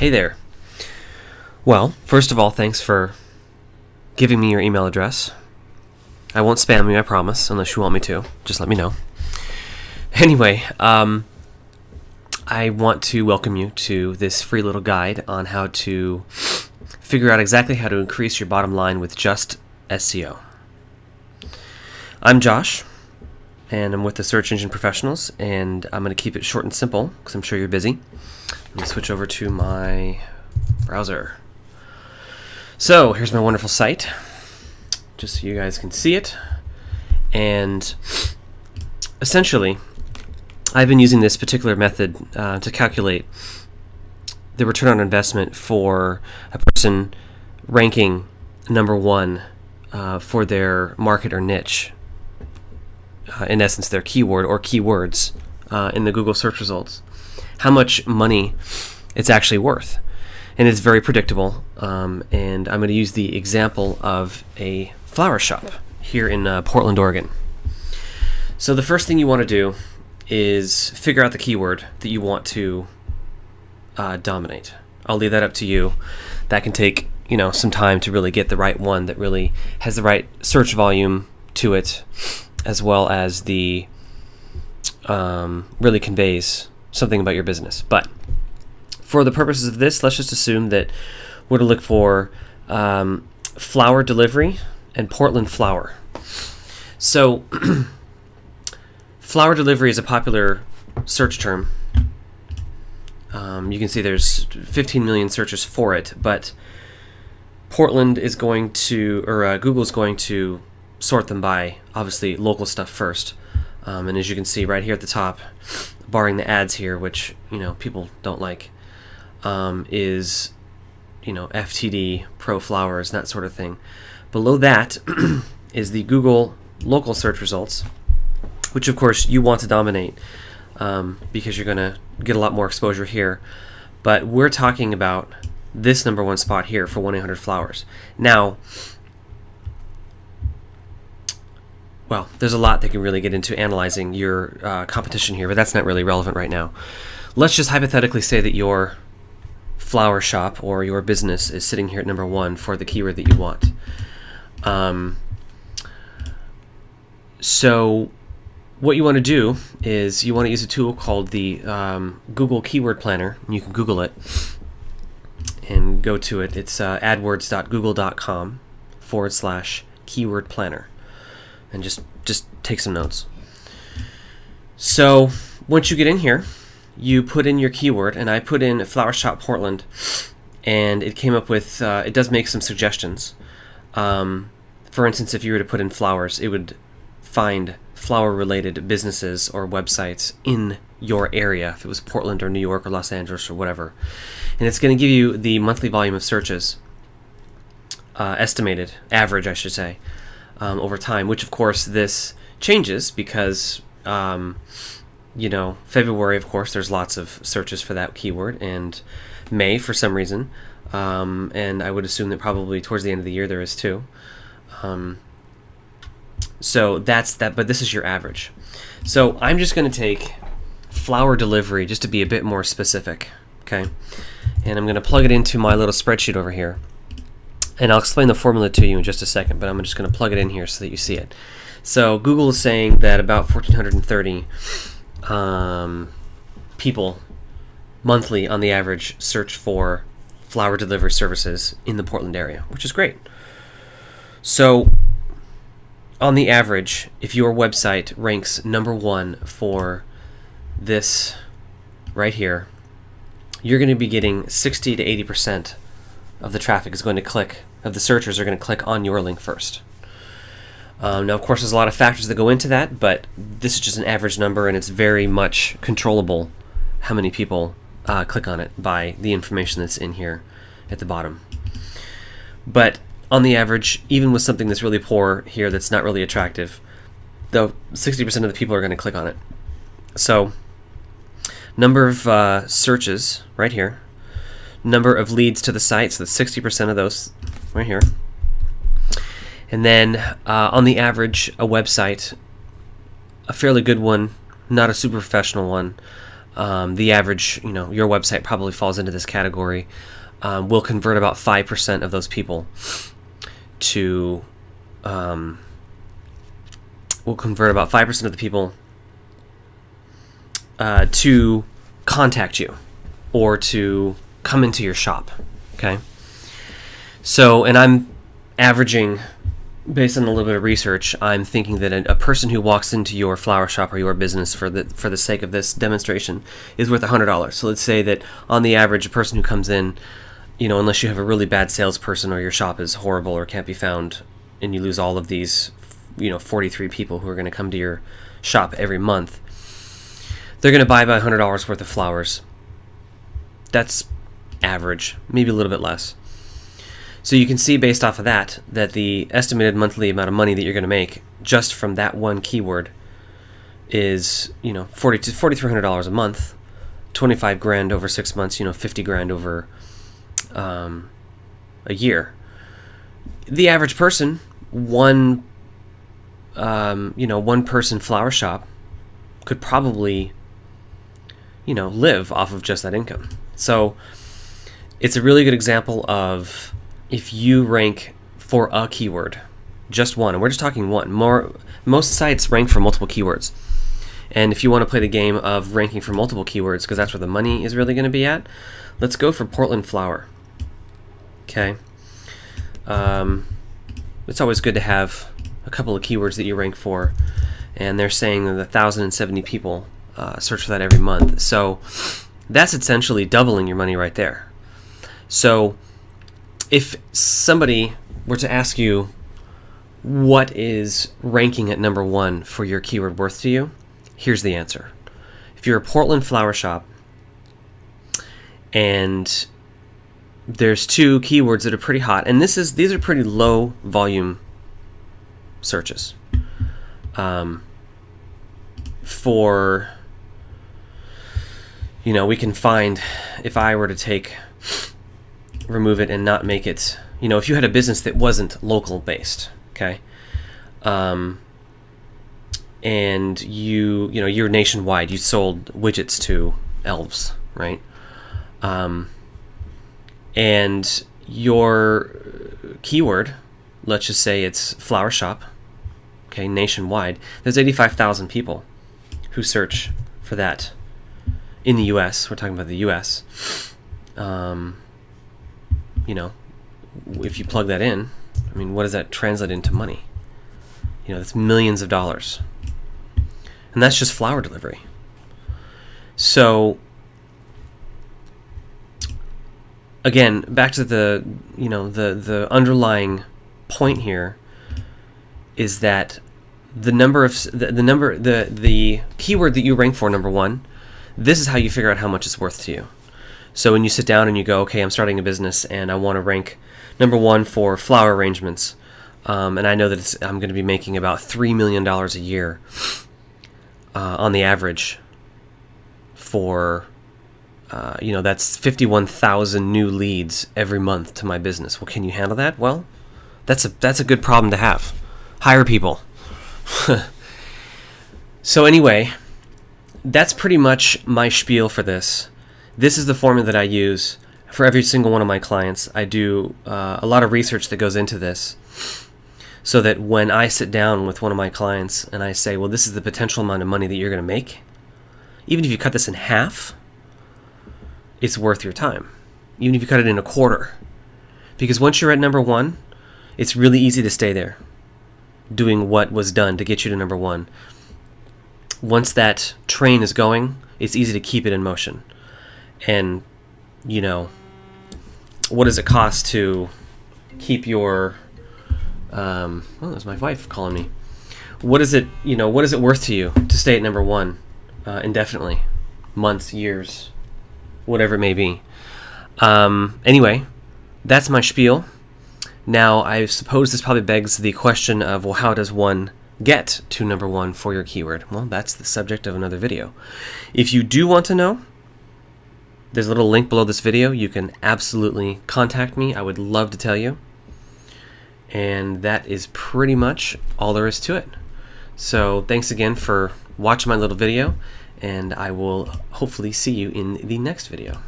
Hey there. Well, first of all, thanks for giving me your email address. I won't spam you, I promise, unless you want me to. Just let me know. Anyway, I want to welcome you to this free little guide on how to figure out exactly how to increase your bottom line with just SEO. I'm Josh, and I'm with the Search Engine Professionals, and I'm going to keep it short and simple because I'm sure you're busy. Let me switch over to my browser. So here's my wonderful site, just so you guys can see it. And essentially, I've been using this particular method to calculate the return on investment for a person ranking number one for their market or niche. In essence, their keyword or keywords in the Google search results. How much money it's actually worth. And it's very predictable. And I'm going to use the example of a flower shop here in Portland, Oregon. So the first thing you want to do is figure out the keyword that you want to dominate. I'll leave that up to you. That can take some time to really get the right one that really has the right search volume to it, as well as the really conveys something about your business. But for the purposes of this, let's just assume that we're to look for flower delivery and Portland flower. So flower delivery is a popular search term. You can see there's 15 million searches for it, but Portland is going to, or Google is going to sort them by obviously local stuff first. And as you can see right here at the top, barring the ads here, which people don't like, is FTD, Pro Flowers, that sort of thing. Below that is the Google local search results, which of course you want to dominate because you're going to get a lot more exposure here. But we're talking about this number one spot here for 1-800-Flowers. Now, well, there's a lot that can really get into analyzing your competition here, but that's not really relevant right now. Let's just hypothetically say that your flower shop or your business is sitting here at number one for the keyword that you want. So what you want to do is you want to use a tool called the Google Keyword Planner. You can Google it and go to it. It's adwords.google.com/keyword planner. And just take some notes. So once you get in here, you put in your keyword, and I put in Flower Shop Portland, and it came up with, it does make some suggestions. For instance, if you were to put in flowers, it would find flower-related businesses or websites in your area, if it was Portland or New York or Los Angeles or whatever. And it's going to give you the monthly volume of searches, estimated, average I should say, over time, which of course this changes because February, of course, there's lots of searches for that keyword, and May for some reason, and I would assume that probably towards the end of the year there is too. So that's that, but this is your average. So I'm just going to take flower delivery just to be a bit more specific, okay? And I'm going to plug it into my little spreadsheet over here. And I'll explain the formula to you in just a second, but I'm just going to plug it in here so that you see it. So Google is saying that about 1,430 people monthly on the average search for flower delivery services in the Portland area, which is great. So on the average, if your website ranks number one for this right here, you're going to be getting 60 to 80% of the traffic is going to click, of the searchers are going to click on your link first. Now, of course, there's a lot of factors that go into that, but this is just an average number, and it's very much controllable how many people click on it by the information that's in here at the bottom. But on the average, even with something that's really poor here that's not really attractive, though 60% of the people are going to click on it. So number of searches right here, number of leads to the site, so that's 60% of those right here. And then on the average, a website, a fairly good one, not a super professional one, the average, your website probably falls into this category, will convert about 5% of those people to, will convert about 5% of the people to contact you or to come into your shop. Okay. So, and I'm averaging, based on a little bit of research, I'm thinking that a person who walks into your flower shop or your business for the sake of this demonstration is worth $100. So let's say that on the average, a person who comes in, unless you have a really bad salesperson or your shop is horrible or can't be found, and you lose all of these, 43 people who are going to come to your shop every month, they're going to buy about $100 worth of flowers. That's average, maybe a little bit less. So you can see based off of that the estimated monthly amount of money that you're going to make just from that one keyword is, $4,300 a month, 25 grand over 6 months, 50 grand over a year. The average person, one person flower shop could probably, live off of just that income. So it's a really good example of, if you rank for a keyword, just one, and we're just talking one. Most sites rank for multiple keywords. And if you want to play the game of ranking for multiple keywords, because that's where the money is really going to be at, let's go for Portland flower. Okay. It's always good to have a couple of keywords that you rank for, and they're saying that 1,070 people search for that every month. So that's essentially doubling your money right there. So if somebody were to ask you, what is ranking at number one for your keyword worth to you? Here's the answer. If you're a Portland flower shop and there's two keywords that are pretty hot, and these are pretty low volume searches. We can find, if I were to remove it and not make it, if you had a business that wasn't local based, okay, and you're nationwide, you sold widgets to elves, right, and your keyword, let's just say it's flower shop, okay, nationwide, there's 85,000 people who search for that in the US. We're talking about the US. If you plug that in, what does that translate into money? That's millions of dollars. And that's just flower delivery. So, again, back to the underlying point here is that the keyword that you rank for, number one, this is how you figure out how much it's worth to you. So when you sit down and you go, okay, I'm starting a business and I want to rank number one for flower arrangements, and I know that I'm going to be making about $3 million a year on the average for, that's 51,000 new leads every month to my business. Well, can you handle that? Well, that's a good problem to have. Hire people. So anyway, that's pretty much my spiel for this. This is the formula that I use for every single one of my clients. I do a lot of research that goes into this, so that when I sit down with one of my clients and I say, well, this is the potential amount of money that you're going to make, even if you cut this in half, it's worth your time. Even if you cut it in a quarter. Because once you're at number one, it's really easy to stay there, doing what was done to get you to number one. Once that train is going, it's easy to keep it in motion. And, what does it cost to keep your, that's my wife calling me. What is it worth to you to stay at number one indefinitely? Months, years, whatever it may be. Anyway, that's my spiel. Now, I suppose this probably begs the question of, well, how does one get to number one for your keyword? Well, that's the subject of another video. If you do want to know, there's a little link below this video. You can absolutely contact me. I would love to tell you. And that is pretty much all there is to it. So thanks again for watching my little video, and I will hopefully see you in the next video.